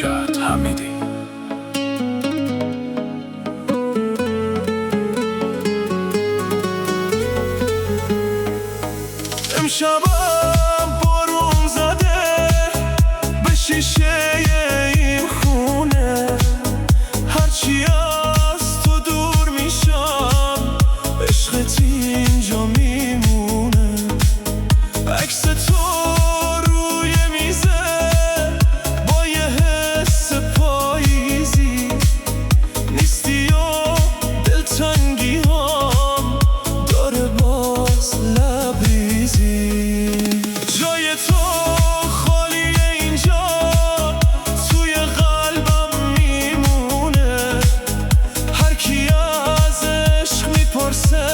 نجات حمیدی. امشبم بارون زده به شیشه این خونه، هرچی از تو دور میشم عشقت اینجا میمونه. عکس تو روی میزه با یه حس پاییزی، نیستی و دلتنگی هم داره باز لبریزی. جای تو خالیه اینجا توی قلبم میمونه، هر کی از عشق میپرسه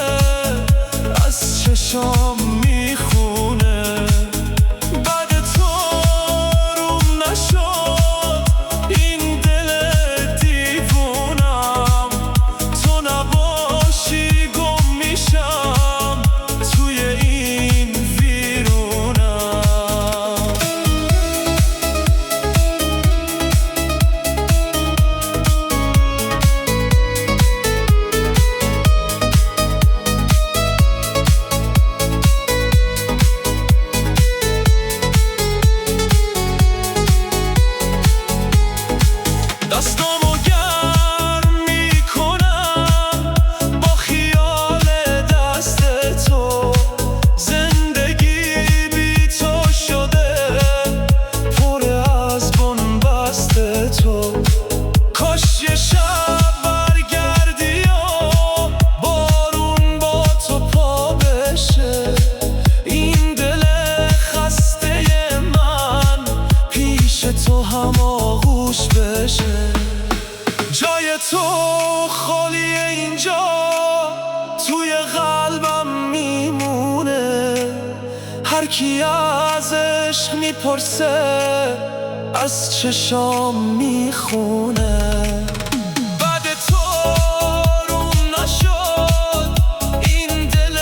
از چشام میخونه. بعد تو روم نشد این دل دیوونم، تو نباشی گم میشم توی این ویرونم. دستامو گرم میکنم با خیال دست تو، زندگی بی تو شده پر از بنبست تو. کاش یه شب برگردی و بارون با تو پا بشه، این دل خسته من پیش تو هم آغوش بشه. جای تو خالیه اینجا توی قلبم میمونه، هر کی از عشق میپرسه از چشام میخونه. بعد تو روم نشد این دل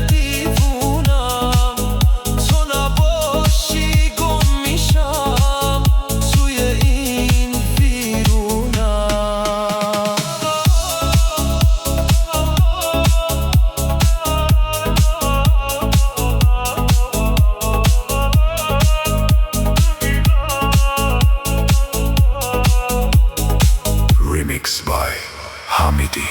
دیوونم، تو نباشی گم میشم توی این ویرونم. Remix by Hamidi.